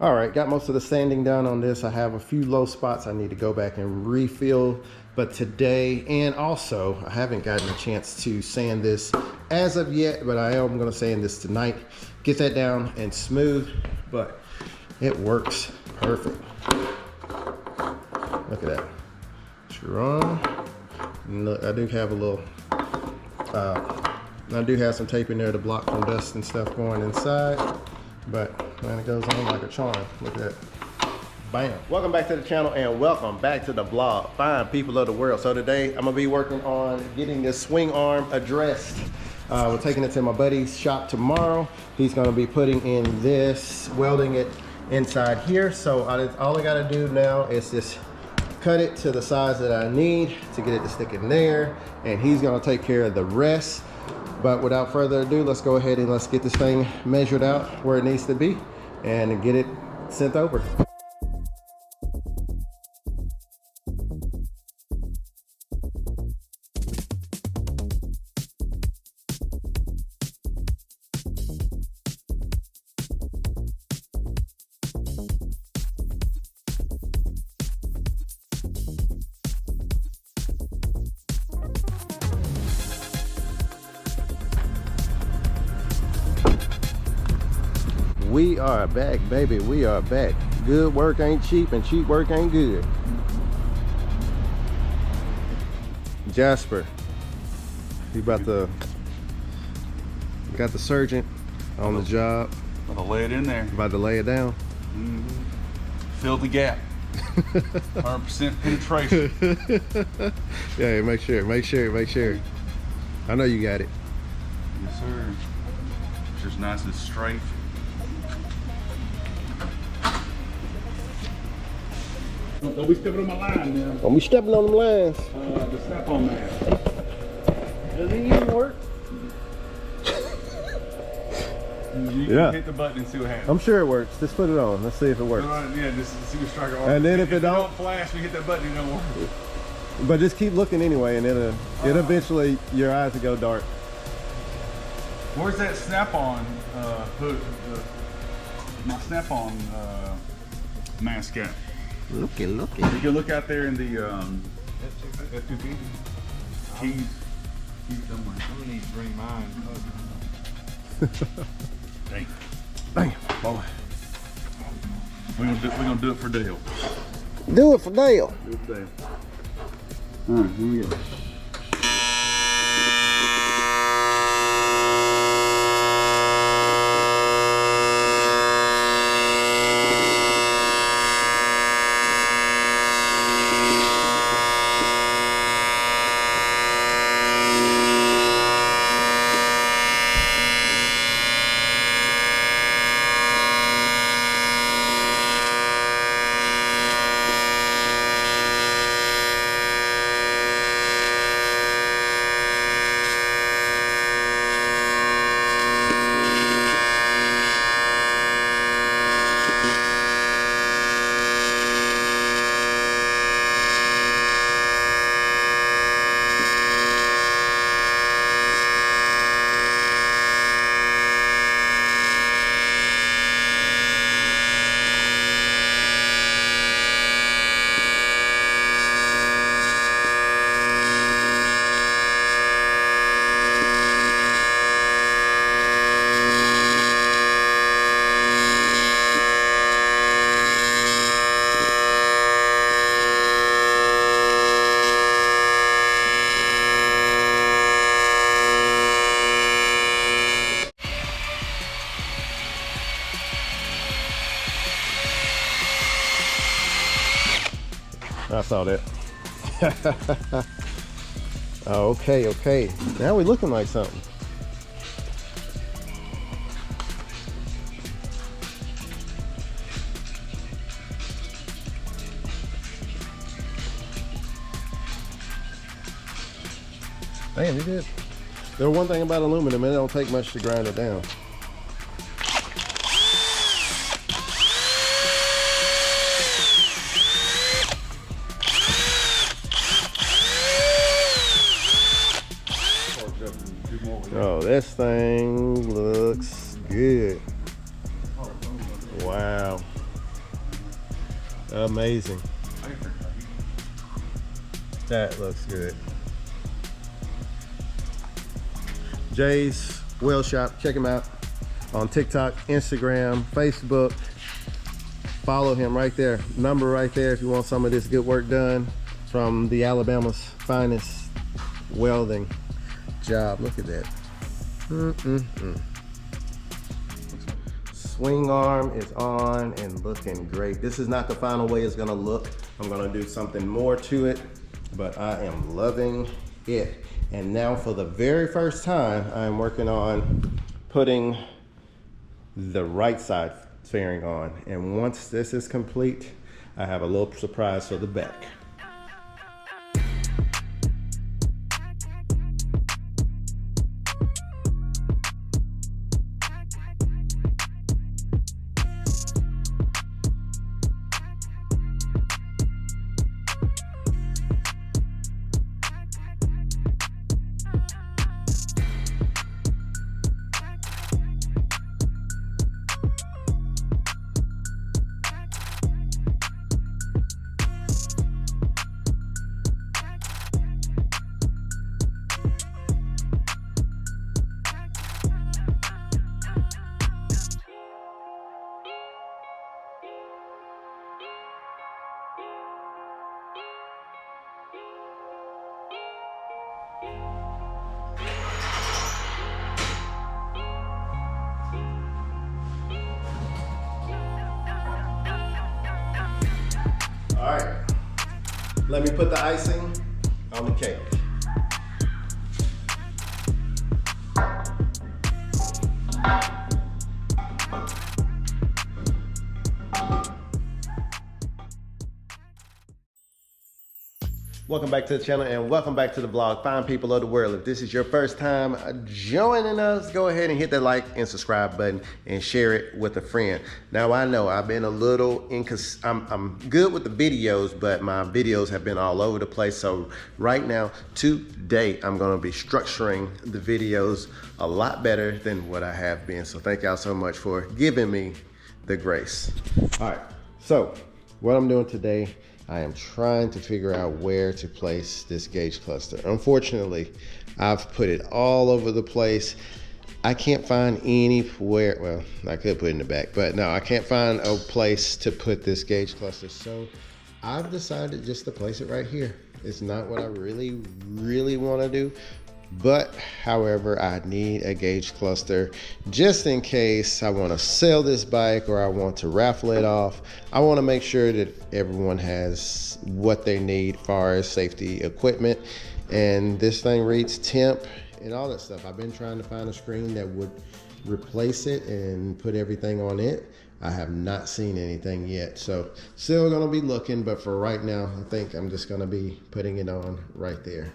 All right, got most of the sanding done on this. I have a few low spots I need to go back and refill, but today, and also I haven't gotten a chance to sand this as of yet, but I am gonna sand this tonight, get that down and smooth, but it works perfect. Look at that. Strong. Look, I do have a little, I do have some tape in there to block from dust and stuff going inside, but man, it goes on like a charm. Look at that. Bam. Welcome back to the channel and welcome back to the vlog, fine people of the world. So today I'm gonna be working on getting this swing arm addressed. We're taking it to my buddy's shop tomorrow. He's gonna be putting in this, welding it inside here. So all I gotta do now is just cut it to the size that I need to get it to stick in there, and he's gonna take care of the rest. But without further ado, let's go ahead and let's get this thing measured out where it needs to be and get it sent over. We are back, baby. We are back. Good work ain't cheap and cheap work ain't good. Jasper, he got the sergeant on the job. About to lay it in there. About to lay it down. Fill the gap. 100% penetration. Yeah, make sure. I know you got it. Yes, sir. Just nice and straight. Don't be stepping on my line now. Don't be stepping on them lines. The snap on that. Does it even work? You can hit the button and see what happens. I'm sure it works. Just put it on. Let's see if it works. Yeah, just see what striker. And then if it don't flash, we hit that button, it don't work. But just keep looking anyway, and it'll eventually, your eyes will go dark. Where's that snap-on hood? My snap-on mask at? Looky. You can look out there in the F250. Keys somewhere. I'm gonna need to bring mine. Dang, boy. We're gonna do it for Dale. Do it for Dale. Do it for Dale. All right, here we go. I saw that. Okay. Now we're looking like something. Damn, you did. There's one thing about aluminum, it don't take much to grind it down. Oh, this thing looks good. Wow. Amazing. That looks good. Jay's Weld Shop. Check him out on TikTok, Instagram, Facebook. Follow him right there. Number right there if you want some of this good work done from the Alabama's finest welding job. Look at that. Swing arm is on and looking great. This is not the final way it's gonna look. I'm gonna do something more to it, but I am loving it. And now for the very first time, I'm working on putting the right side fairing on. And once this is complete, I have a little surprise for the back. All right, let me put the icing on the cake. Welcome back to the channel and welcome back to the vlog, Fine People of the World. If this is your first time joining us, go ahead and hit that like and subscribe button and share it with a friend. Now I know I've been a little I'm good with the videos, but my videos have been all over the place. So right now, today, I'm gonna be structuring the videos a lot better than what I have been. So thank y'all so much for giving me the grace. All right, so what I'm doing today, I am trying to figure out where to place this gauge cluster. Unfortunately, I've put it all over the place. I can't find anywhere, well, I could put it in the back, but no, I can't find a place to put this gauge cluster. So I've decided just to place it right here. It's not what I really want to do. But however, I need a gauge cluster just in case I want to sell this bike or I want to raffle it off. I want to make sure that everyone has what they need as far as safety equipment. And this thing reads temp and all that stuff. I've been trying to find a screen that would replace it and put everything on it. I have not seen anything yet. So still gonna be looking, but for right now, I think I'm just gonna be putting it on right there.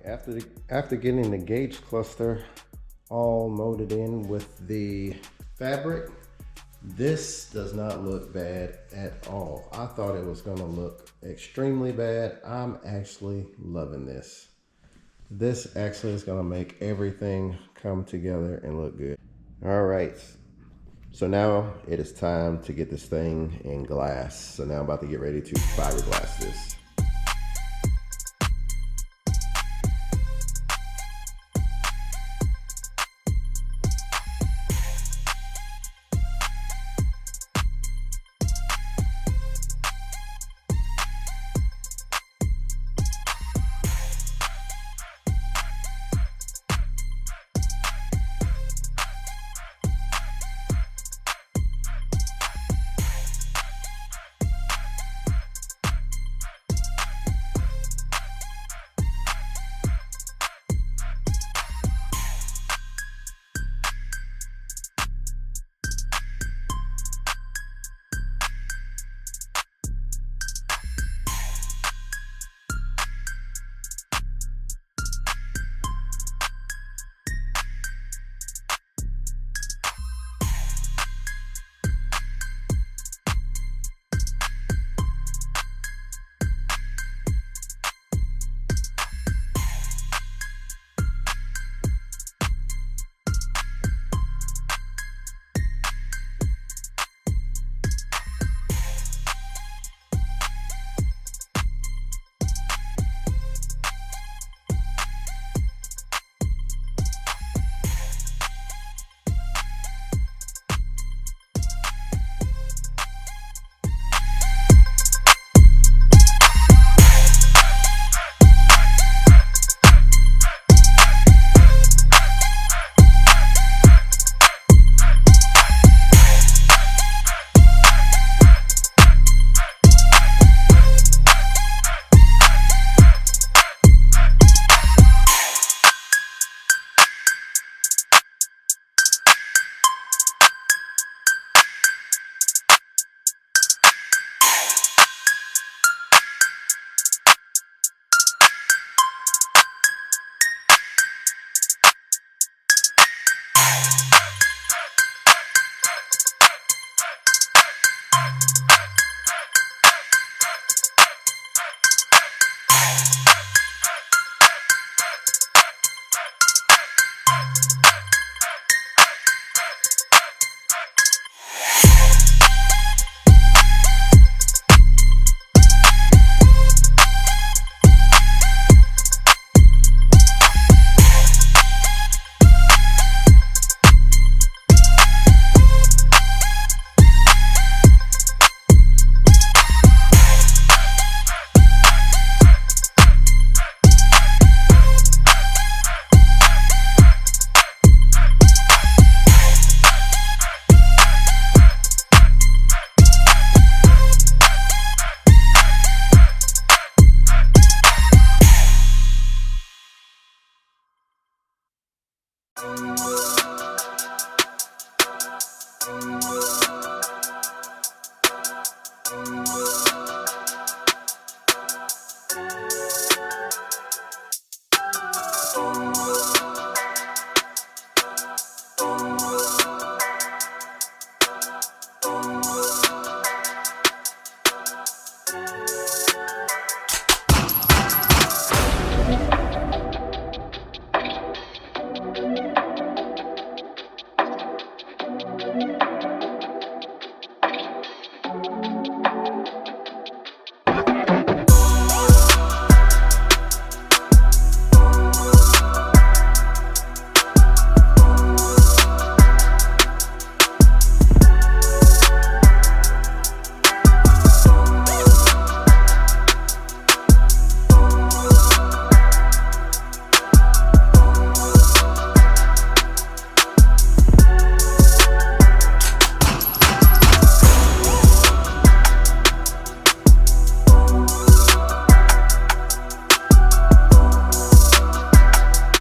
After getting the gauge cluster all molded in with the fabric, this does not look bad at all. I thought it was gonna look extremely bad. I'm actually loving this. This actually is gonna make everything come together and look good. All right, so now it is time to get this thing in glass. So now I'm about to get ready to fiberglass this.